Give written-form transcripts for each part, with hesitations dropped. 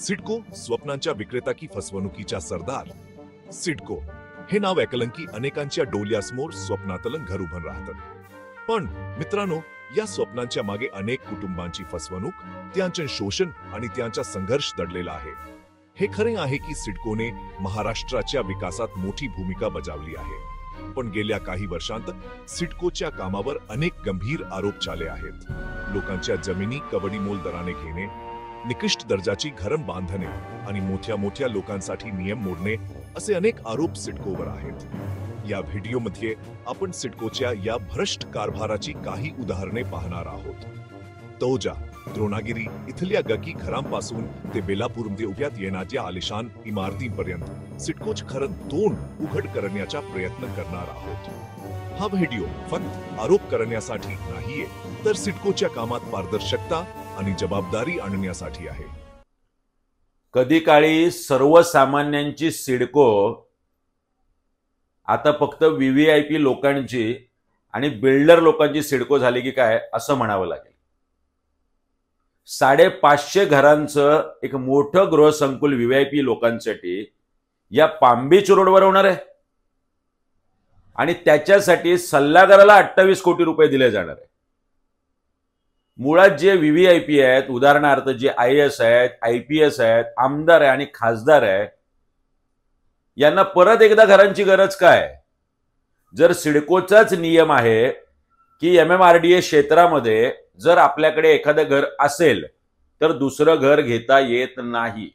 सिडको स्वप्नांच्या विक्रेता की फसवणुकीचा सरदार. सिडको हे नाव ऐकलं की अनेकांच्या डोळ्यासमोर स्वप्नातलं घर उभं राहतं. पण मित्रांनो, या स्वप्नांच्या मागे अनेक कुटुंबांची फसवणूक, त्यांचे शोषण आणि त्यांचा संघर्ष दडलेला आहे. हे खरे आहे की सिडकोने महाराष्ट्राच्या विकासात मोठी भूमिका बजावली आहे. पण गेल्या काही वर्षांत सिडकोच्या कामावर अनेक गंभीर आरोप झाले आहेत. लोकांच्या जमिनी कवडीमोल दराने घेणे, निकृष्ट दर्जाची घरं बांधणे आणि मोठ्या मोठ्या लोकांसाठी नियम मोडणे असे अनेक आरोप सिडकोवर आहेत. या व्हिडिओमध्ये आपण सिडकोच्या या भ्रष्ट कारभाराची काही उदाहरणे पाहणार आहोत. तौजा, द्रोणागिरी इथल्या गकी घरांपासून ते बेलापूरमध्ये उभ्यात येणाऱ्या आलिशान इमारतींपर्यंत सिडकोचं खरं तोंड उघड करण्याचा प्रयत्न करणार आहोत. हा व्हिडिओ फक्त आरोप करण्यासाठी नाहीये, तर सिडकोच्या कामात पारदर्शकता आणि जबाबदारी आणण्यासाठी आहे. कधी काळी सर्वसामान्यांची सिडको आता फक्त व्हीव्हीआयपी लोकांची आणि बिल्डर लोकांची सिडको झाली की काय असं म्हणावं लागेल. 550 घरांचं एक मोठं गृहसंकुल व्हीव्हीआयपी लोकांसाठी या पाम बीच रोडवर होणार आहे आणि त्याच्यासाठी सल्लागाराला 28 कोटी रुपये दिले जाणार आहे. मुळात जे व्हीव्हीआयपी आहेत, उदाहरणार्थ जे IAS आहेत, IPS आहेत, आमदार आहे आणि खासदार आहे, यांना परत एकदा घरांची गरज काय? जर सिडकोचाच नियम आहे की MMRDA क्षेत्रामध्ये जर आपल्याकडे एखादं घर असेल तर दुसरं घर घेता येत नाही.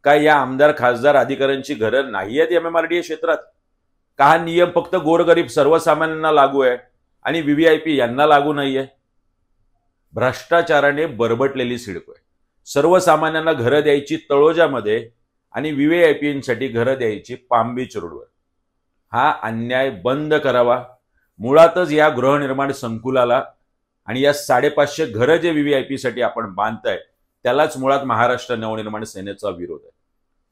काय या आमदार खासदार अधिकाऱ्यांची घरं नाही आहेत MMRDA क्षेत्रात? का हा नियम फक्त गोरगरीब सर्वसामान्यांना लागू आहे आणि व्हीव्हीआयपी यांना लागू नाहीये? भ्रष्टाचाराने बरबटलेली सिडको आहे. सर्वसामान्यांना घरं द्यायची तळोजामध्ये आणि व्हीव्हीआयपींसाठी घरं द्यायची पाम बीच रोडवर. हा अन्याय बंद करावा. मुळातच या गृहनिर्माण संकुलाला आणि या 550 घरं जे व्हीव्हीआयपी साठी आपण बांधताय त्यालाच मुळात महाराष्ट्र नवनिर्माण सेनेचा विरोध आहे.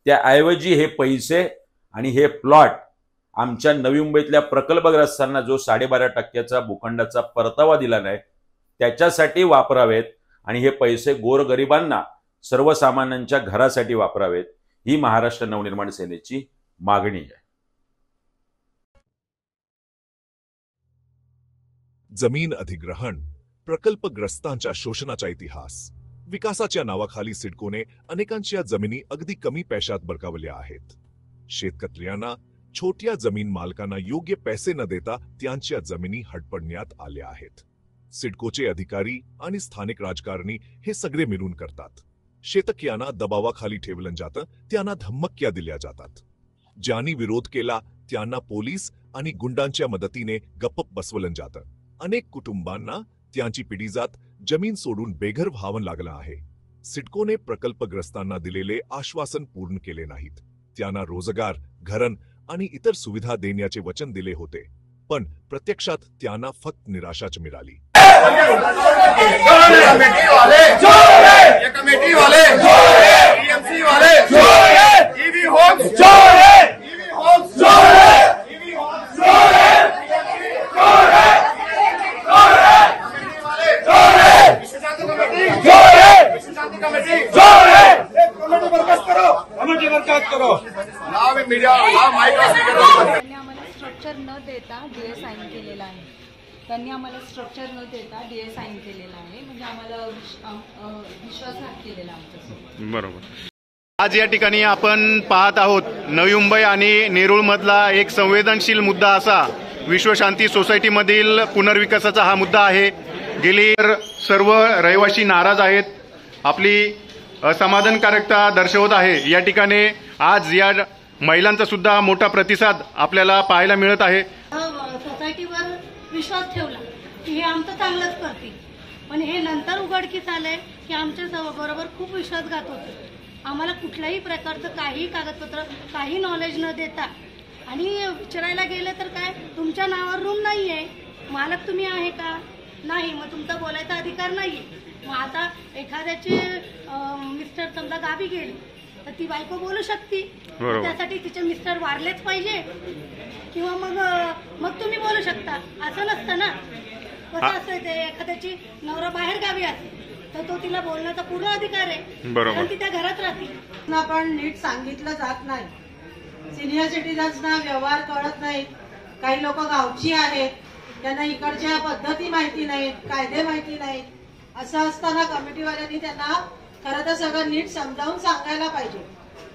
त्याऐवजी हे पैसे आणि हे प्लॉट आमच्या नवी मुंबईतल्या प्रकल्पग्रस्तांना जो 12.5% भूखंडाचा परतावा दिला नाही त्याच्यासाठी वापरावेत आणि हे पैसे गोरगरिबांना सर्वसामान्यांच्या घरासाठी वापरावेत, ही महाराष्ट्र नवनिर्माण सेनेची मागणी आहे. जमीन अधिग्रहण, प्रकल्पग्रस्तांच्या शोषणाचा इतिहास. विकासाच्या नावाखाली सिडकोने अनेकांच्या जमिनी अगदी कमी पैशात बळकावल्या आहेत. शेतकऱ्यांना, छोट्या जमीन मालकांना योग्य पैसे न देता त्यांच्या जमिनी हडपण्यात आल्या आहेत. सिडकोचे अधिकारी आणि स्थानिक राजकारणी हे सगळे मिळून करतात. शेतकऱ्यांना दबावाखाली ठेवलं जातं, त्यांना धमक्या दिल्या जातात. ज्यांनी विरोध केला त्यांना पोलीस आणि गुंडांच्या मदतीने गप्प बसवलं जातं. अनेक कुटुंबांना त्यांची पिढीजात जमीन सोडून बेघर व्हावं लागलं आहे. सिडकोने प्रकल्पग्रस्तांना दिलेले आश्वासन पूर्ण केले नाहीत. त्यांना रोजगार, घरं आणि इतर सुविधा देण्याचे वचन दिले होते, पण प्रत्यक्षात त्यांना फक्त निराशाच मिळाली. स्ट्रक्चर न देता डीए साइन केलेला आहे. त्यांनी आम्हाला स्ट्रक्चर न देता डीए साइन केलेला आहे. म्हणजे आम्हाला विश्वासघात केलेला आमच्यासोबत. बरोबर. आज या ठिकाणी आपण पाहत आहोत नवी मुंबई आणि नेरूळ मधला एक संवेदनशील मुद्दा असा विश्वशांती सोसायटीमधील पुनर्विकासाचा हा मुद्दा आहे. गेली सर्व रहिवासी नाराज आहेत, आपली असमाधानकारकता दर्शवत आहे. या ठिकाणी आज या महिलांचा सुद्धा मोठा प्रतिसाद आपल्याला पाहायला मिळत आहे. सोसायटीवर विश्वास ठेवला की हे आमचं चांगलंच करतील, पण हे नंतर उघडकीस आलंय की आमच्या बरोबर खूप विश्वासघात होते. आम्हाला कुठल्याही प्रकारचं काही कागदपत्र, काही नॉलेज न देता आणि विचारायला गेलं तर काय, तुमच्या नावावर रूम नाहीये, मालक तुम्ही आहे का? नाही. मग तुमचा बोलायचा अधिकार नाहीये. मग आता एखाद्याचे मिस्टर समजा गावी गेले तर ती बायको बोलू शकते, त्यासाठी तिचे मिस्टर वारलेच पाहिजे किंवा मग तुम्ही बोलू शकता असं नसतं ना. कसं असतं ते, एखाद्याची नवरा बाहेर गावी असेल तर तो तिला बोलण्याचा पूर्ण अधिकार आहे, बरोबर. कारण ती त्या घरात राहते. ना पण नीट सांगितलं जात नाही. सिनियर सिटीजन्सना व्यवहार कळत नाहीत. काही लोक गावची आहेत, त्यांना इकडच्या पद्धती माहिती नाहीत, कायदे माहिती नाहीत. असं असताना कमिटीवाल्यांनी त्यांना खरं तर सगळं नीट समजावून सांगायला पाहिजे.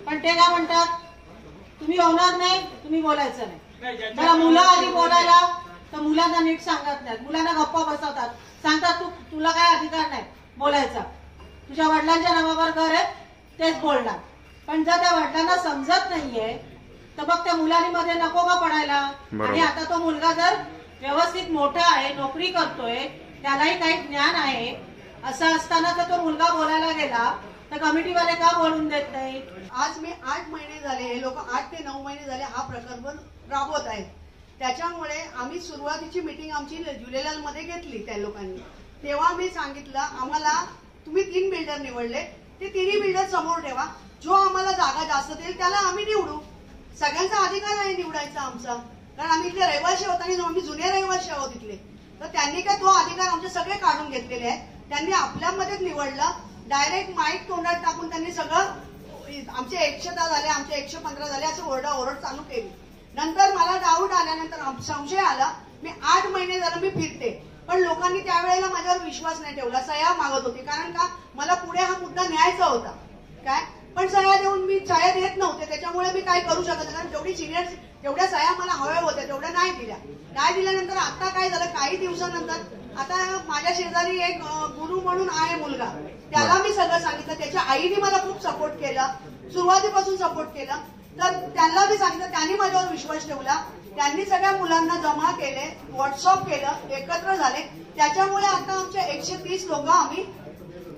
पण ते काय म्हणतात, तुम्ही होणार नाही, तुम्ही बोलायचं नाही. मला मुलं आधी बोलायला तर मुलांना नीट सांगत नाहीत, मुलांना गप्पा बसवतात, सांगतात तुला काय अधिकार नाही बोलायचा, तुझ्या वडिलांच्या नावावर घर आहे तेच बोलणार. पण जर त्या वडिलांना समजत नाहीये तर मग त्या मुलांमध्ये नको का पडायला. आणि आता तो मुलगा जर व्यवस्थित मोठा आहे, नोकरी करतोय, त्यालाही काही ज्ञान आहे, असं असताना जर तो मुलगा बोलायला गेला तर कमिटीवाले का बोलून देत नाही. आज मी 8 महिने झाले, हे लोक 8 ते 9 महिने झाले हा प्रकल्प राबवत आहेत. त्याच्यामुळे आम्ही सुरुवातीची मीटिंग आमची जुलेलालमध्ये घेतली त्या लोकांनी. तेव्हा मी सांगितलं, आम्हाला तुम्ही 3 बिल्डर निवडले, ते 3ही बिल्डर समोर ठेवा, जो आम्हाला जागा जास्त देईल त्याला आम्ही निवडू. सगळ्यांचा अधिकार आहे निवडायचा आमचा, कारण आम्ही इथले रहिवासी आहोत आणि आम्ही जुने रहिवासी आहोत इथले. तर त्यांनी काय तो अधिकार आमचे सगळे काढून घेतलेले आहेत. त्यांनी आपल्यामध्येच निवडलं, डायरेक्ट माईक तोंडात टाकून त्यांनी सगळं आमचे 110 झाले, आमचे 115 झाले असं ओरड चालू केली. नंतर मला डाऊट आल्यानंतर संशय आला. मी 8 महिने झालं मी फिरते, पण लोकांनी त्यावेळेला माझ्यावर विश्वास नाही ठेवला. सह्या मागत होती, कारण का मला पुढे हा मुद्दा न्यायचा होता काय. पण सह्या देऊन मी सह्या देत नव्हते, त्याच्यामुळे मी काय करू शकत नाही. कारण जेवढ्या सह्या मला हव्या होत्या तेवढ्या नाही दिल्या. नाही दिल्यानंतर आता काय झालं, काही दिवसानंतर आता माझ्या शेजारी एक गुरु म्हणून आहे मुलगा, त्याला मी सगळं सांगितलं. त्याच्या आईने मला खूप सपोर्ट केला, सुरुवातीपासून सपोर्ट केला. तर त्यांना मी सांगितलं, त्यांनी माझ्यावर विश्वास ठेवला. त्यांनी सगळ्या मुलांना जमा केले, व्हॉट्सअप केलं, एकत्र झाले. त्याच्यामुळे आता आमचे 130 लोक आम्ही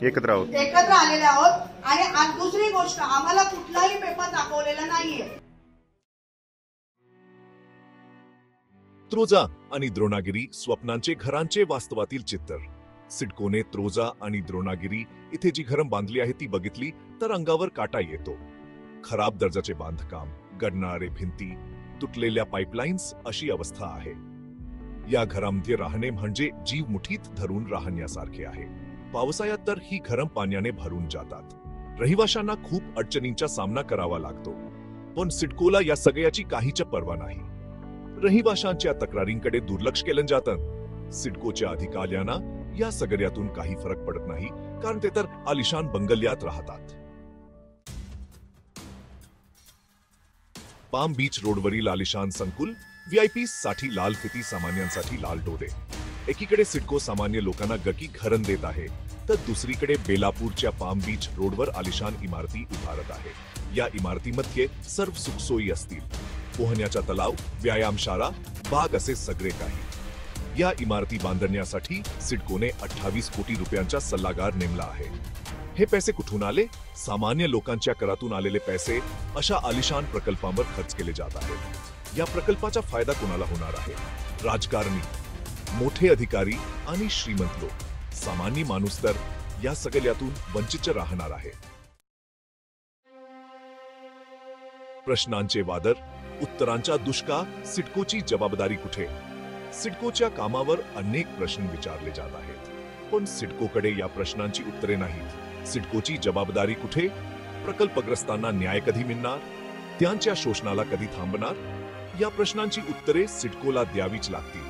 एकत्र आलेले आहोत. आणि दुसरी गोष्ट, आम्हाला कुठलाही पेपर दाखवलेला नाहीये. त्रोजा आणि द्रोणागिरी स्वप्नांचे घरांचे वास्तवातील चित्र. सिडकोने त्रोजा आणि द्रोणागिरी इथे जी घरं बांधली आहेत ती बघितली तर अंगावर काटा येतो. खराब दर्जाचे बांधकाम, गडणारे भिंती, तुटलेल्या पाईपलाईन्स अशी अवस्था आहे. या घरांमध्ये राहणे म्हणजे जीव मुठीत धरून राहण्यासारखे आहे. पावसाळ्यात तर ही घरं पाण्याने भरून जातात. रहिवाशांना खूप अडचणींचा सामना करावा लागतो. पण सिडकोला या सगळ्याची काहीच पर्वा नाही. रहिवाशांच्या तक्रारींकडे दुर्लक्ष केलं जातं. सिडकोच्या अधिकाऱ्यांना या सगळ्यातून काही फरक पडत नाही, कारण ते तर आलिशान बंगल्यात राहतात. पाम बीच रोडवरील आलिशान संकुल, व्हीआयपी साठी लाल फिती, सामान्यांसाठी लाल डोळे. एकीकडे सिडको सामान्य लोकांना गकी घरं देत आहे, तर दुसरीकडे बेलापूरच्या पाम बीच रोडवर आलिशान इमारती उभारत आहे. या इमारतीमध्ये सर्व सुखसोयी असतील, पोहण्याचा तलाव, व्यायामशाळा, बाग असे सगळे काही. या इमारती बांधण्यासाठी सिडकोने 28 कोटी रुपयांचा सल्लागार नेमला आहे. हे पैसे कुठून आले? सामान्य लोकांच्या करातून आलेले पैसे अशा आलिशान प्रकल्पांवर खर्च केले जात आहेत. या प्रकल्पाचा फायदा कोणाला होणार आहे? राजकारणी, मोठे अधिकारी आणि श्रीमंत लोक. सामान्य माणूस तर या सगळ्यातून वंचित राहणार आहे. प्रश्नांचे वादळ, उत्तरांचा दुष्काळ. सिडकोची जबाबदारी कुठे? सिडकोच्या कामावर अनेक प्रश्न विचारले जात आहेत, पण सिडकोकडे या प्रश्नांची उत्तरे नाहीत. सिडकोची जबाबदारी कुठे? प्रकल्पग्रस्तांना न्याय कधी मिळणार? त्यांच्या शोषणाला कधी थांबणार? या प्रश्नांची उत्तरे सिडकोला द्यावीच लागतील.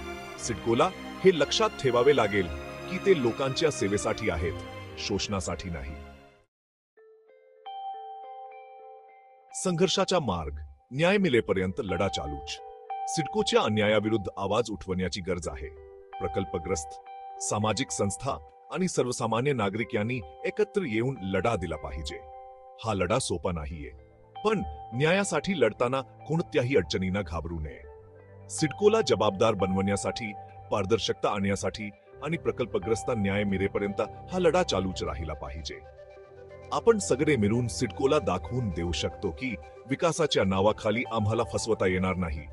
सिडकोला हे लक्षात ठेवावे लागेल की ते लोकांच्या सेवेसाठी आहेत, शोषणासाठी नाही. संघर्षाचा मार्ग, न्याय मिळेपर्यंत लढा चालूच. सिडकोच्या अन्यायाविरुद्ध आवाज उठवण्याची गरज आहे. प्रकल्पग्रस्त, सामाजिक संस्था आणि सर्वसामान्य नागरिक यांनी एकत्र येऊन लढा दिला पाहिजे. हा लढा सोपा नाहीये, पण न्यायासाठी लढताना कोणत्याही अडचणींना घाबरू नये. सिडकोला जबाबदार बनवण्यासाठी, पारदर्शकता आणण्यासाठी आणि प्रकल्पग्रस्त न्याय मिळेपर्यंत हा लढा चालूच राहिला पाहिजे. आपण सगळे मिळून सिडकोला दाखवून देऊ शकतो की विकासाच्या नावाखाली आम्हाला फसवता येणार नाही.